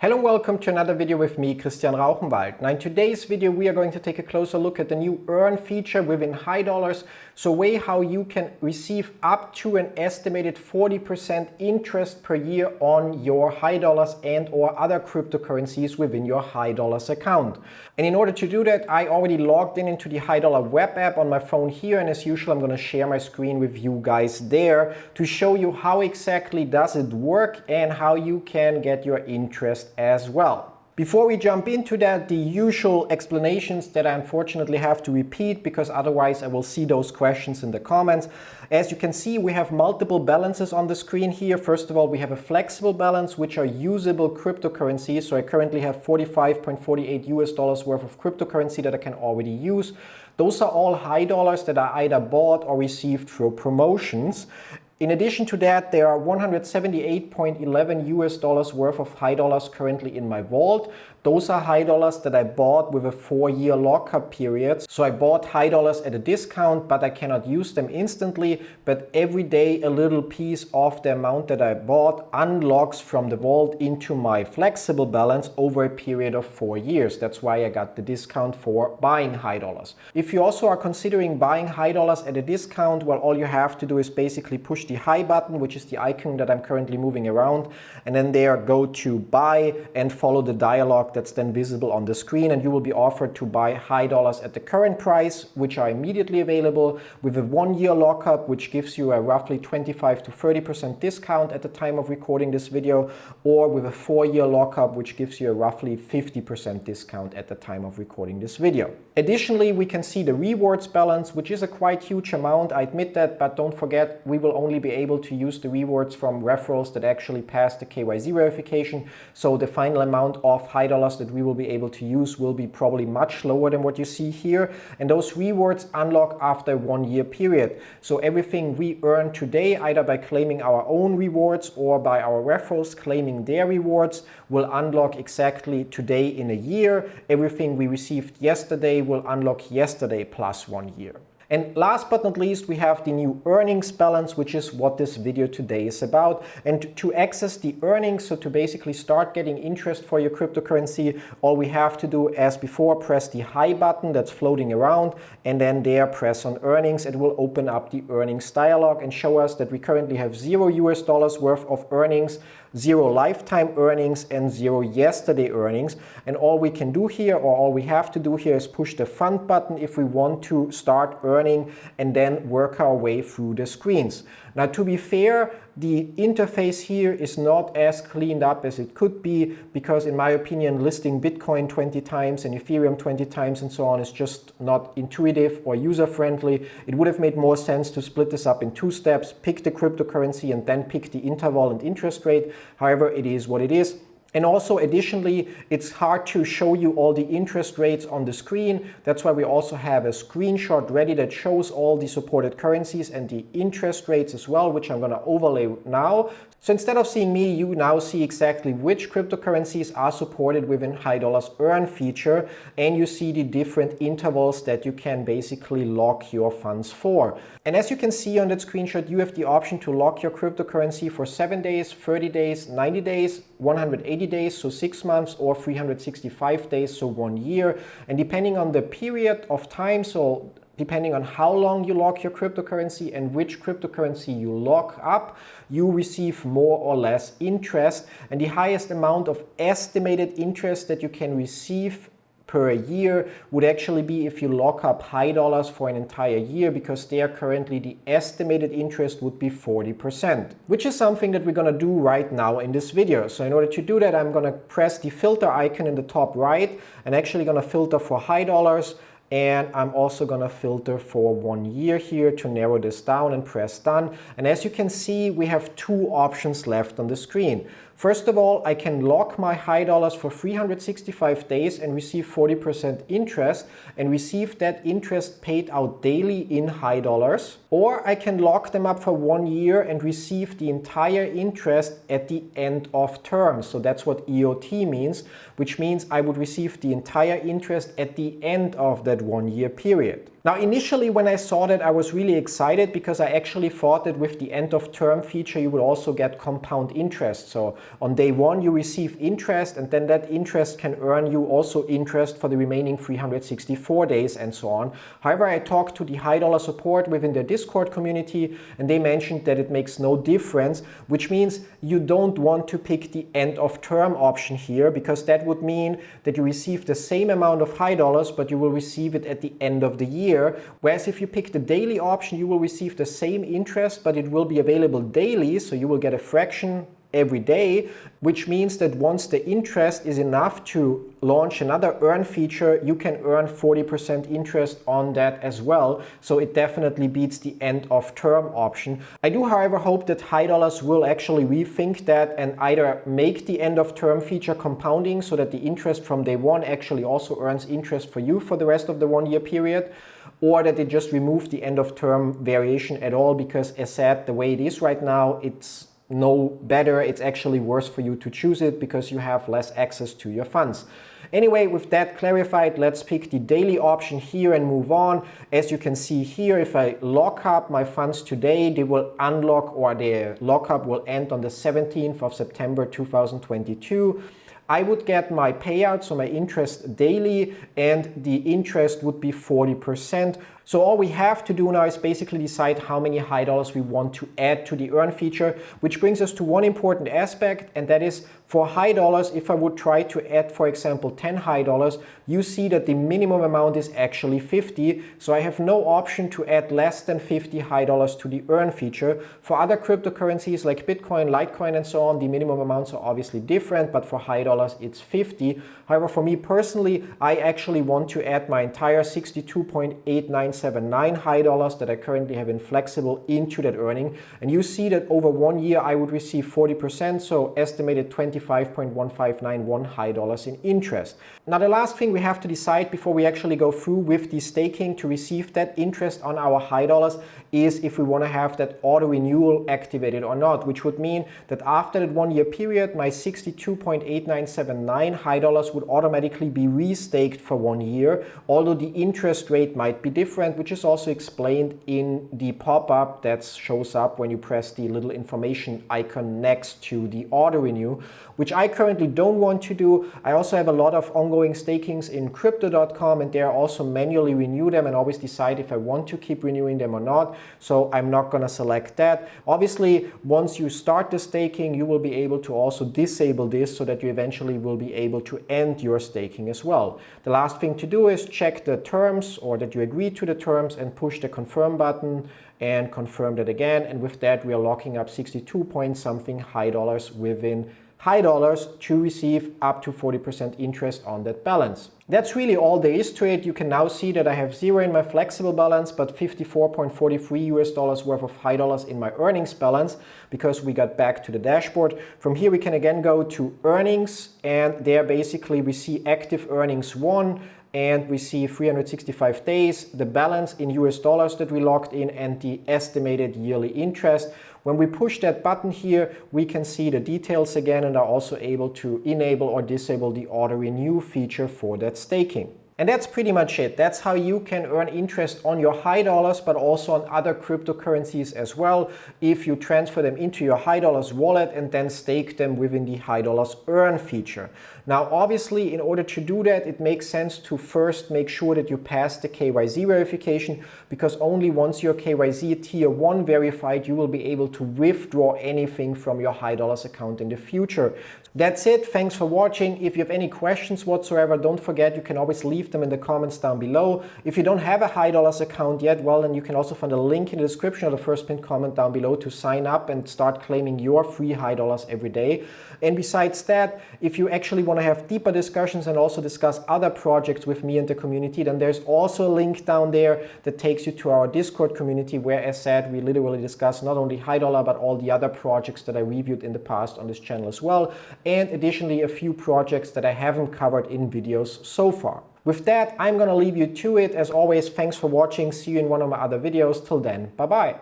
Hello and welcome to another video with me, Christian Rauchenwald. Now in today's video we are going to take a closer look at the new earn feature within high dollars. So a way how you can receive up to an estimated 40% interest per year on your high dollars and or other cryptocurrencies within your high dollars account. And in order to do that, I already logged into the high dollar web app on my phone here, and as usual I'm going to share my screen with you guys there to show you how exactly does it work and how you can get your interest as well. Before we jump into that, the usual explanations that I unfortunately have to repeat because otherwise I will see those questions in the comments. As you can see, we have multiple balances on the screen here. First of all, we have a flexible balance, which are usable cryptocurrencies. So I currently have $45.48 worth of cryptocurrency that I can already use. Those are all high dollars that I either bought or received through promotions. In addition to that, there are $178.11 worth of high dollars currently in my vault. Those are high dollars that I bought with a 4-year lockup period. So I bought high dollars at a discount, but I cannot use them instantly. But every day a little piece of the amount that I bought unlocks from the vault into my flexible balance over a period of 4 years. That's why I got the discount for buying high dollars. If you also are considering buying high dollars at a discount, well, all you have to do is basically push the high button, which is the icon that I'm currently moving around, and then there go to buy and follow the dialog that's then visible on the screen, and you will be offered to buy high dollars at the current price, which are immediately available, with a 1-year lockup, which gives you a roughly 25 to 30% discount at the time of recording this video, or with a 4-year lockup, which gives you a roughly 50% discount at the time of recording this video. Additionally, we can see the rewards balance, which is a quite huge amount, I admit that, but don't forget, we will only be able to use the rewards from referrals that actually pass the KYC verification. So the final amount of high dollars that we will be able to use will be probably much lower than what you see here. And those rewards unlock after a 1-year period. So everything we earn today, either by claiming our own rewards or by our referrals claiming their rewards, will unlock exactly today in a year. Everything we received yesterday will unlock yesterday plus 1 year. And last but not least, we have the new earnings balance, which is what this video today is about. And to access the earnings, so to basically start getting interest for your cryptocurrency, all we have to do, as before, press the high button that's floating around, and then there press on earnings. It will open up the earnings dialog and show us that we currently have $0 worth of earnings, 0 lifetime earnings, and 0 yesterday earnings. And all we can do here, or all we have to do here, is push the fund button if we want to start earning and then work our way through the screens. Now, to be fair, the interface here is not as cleaned up as it could be, because in my opinion, listing Bitcoin 20 times and Ethereum 20 times and so on is just not intuitive or user-friendly. It would have made more sense to split this up in 2 steps, pick the cryptocurrency and then pick the interval and interest rate. However, it is what it is. And also, additionally, it's hard to show you all the interest rates on the screen. That's why we also have a screenshot ready that shows all the supported currencies and the interest rates as well, which I'm going to overlay now. So instead of seeing me, you now see exactly which cryptocurrencies are supported within high dollars earn feature, and you see the different intervals that you can basically lock your funds for. And as you can see on that screenshot, you have the option to lock your cryptocurrency for 7 days, 30 days, 90 days, 180 days, so 6 months, or 365 days, so 1 year. And depending on the period of time, so depending on how long you lock your cryptocurrency and which cryptocurrency you lock up, you receive more or less interest. And the highest amount of estimated interest that you can receive per year would actually be if you lock up high dollars for an entire year, because there currently the estimated interest would be 40%, which is something that we're going to do right now in this video. So in order to do that, I'm going to press the filter icon in the top right and actually going to filter for high dollars. And I'm also going to filter for 1 year here to narrow this down and press done. And as you can see, we have 2 options left on the screen. First of all, I can lock my high dollars for 365 days and receive 40% interest and receive that interest paid out daily in high dollars. Or I can lock them up for 1 year and receive the entire interest at the end of term. So that's what EOT means, which means I would receive the entire interest at the end of that 1 year period. Now, initially when I saw that, I was really excited because I actually thought that with the end of term feature, you would also get compound interest. So On day one, you receive interest, and then that interest can earn you also interest for the remaining 364 days and so on. However, I talked to the high dollar support within their Discord community, and they mentioned that it makes no difference, which means you don't want to pick the end of term option here, because that would mean that you receive the same amount of high dollars, but you will receive it at the end of the year. Whereas if you pick the daily option, you will receive the same interest, but it will be available daily, so you will get a fraction every day, which means that once the interest is enough to launch another earn feature, you can earn 40% interest on that as well. So it definitely beats the end of term option. I do, however, hope that high dollars will actually rethink that and either make the end of term feature compounding so that the interest from day one actually also earns interest for you for the rest of the 1 year period, or that they just remove the end of term variation at all, because as said, the way it is right now, it's no better. It's actually worse for you to choose it because you have less access to your funds. Anyway, with that clarified, let's pick the daily option here and move on. As you can see here, if I lock up my funds today, they will unlock, or the lockup will end on the 17th of September 2022. I would get my payout, so my interest daily, and the interest would be 40%. So all we have to do now is basically decide how many high dollars we want to add to the earn feature, which brings us to one important aspect, and that is for high dollars, if I would try to add, for example, 10 high dollars, you see that the minimum amount is actually 50. So I have no option to add less than 50 high dollars to the earn feature. For other cryptocurrencies like Bitcoin, Litecoin, and so on, the minimum amounts are obviously different, but for high dollars, it's 50. However, for me personally, I actually want to add my entire 62.8979 high dollars that I currently have in flexible into that earning. And you see that over 1 year, I would receive 40%, so estimated 25.1591 high dollars in interest. Now, the last thing we have to decide before we actually go through with the staking to receive that interest on our high dollars is if we want to have that auto renewal activated or not, which would mean that after that 1 year period, my 62.8979 high dollars would automatically be restaked for 1 year, although the interest rate might be different, which is also explained in the pop-up that shows up when you press the little information icon next to the auto renew, which I currently don't want to do. I also have a lot of ongoing stakings in crypto.com, and there I also manually renew them and always decide if I want to keep renewing them or not. So I'm not going to select that. Obviously, once you start the staking, you will be able to also disable this so that you eventually will be able to end your staking as well. The last thing to do is check the terms, or that you agree to the terms, and push the confirm button and confirm that again. And with that, we are locking up 62 point something high dollars within high dollars to receive up to 40% interest on that balance. That's really all there is to it. You can now see that I have 0 in my flexible balance, but 54.43 US dollars worth of high dollars in my earnings balance, because we got back to the dashboard. From here, we can again go to earnings, and there basically we see active earnings 1, and we see 365 days, the balance in US dollars that we locked in, and the estimated yearly interest. When we push that button here, we can see the details again and are also able to enable or disable the auto renew feature for that staking. And that's pretty much it. That's how you can earn interest on your high dollars, but also on other cryptocurrencies as well, if you transfer them into your high dollars wallet and then stake them within the high dollars earn feature. Now, obviously, in order to do that, it makes sense to first make sure that you pass the KYC verification, because only once your KYC tier 1 verified, you will be able to withdraw anything from your high dollars account in the future. That's it. Thanks for watching. If you have any questions whatsoever, don't forget you can always leave them in the comments down below. If you don't have a high dollars account yet, well, then you can also find a link in the description of the first pinned comment down below to sign up and start claiming your free high dollars every day. And besides that, if you actually want to have deeper discussions and also discuss other projects with me and the community, then there's also a link down there that takes you to our Discord community, where, as said, we literally discuss not only high dollar but all the other projects that I reviewed in the past on this channel as well, and additionally a few projects that I haven't covered in videos so far. With that, I'm gonna leave you to it. As always, thanks for watching. See you in one of my other videos. Till then, bye bye.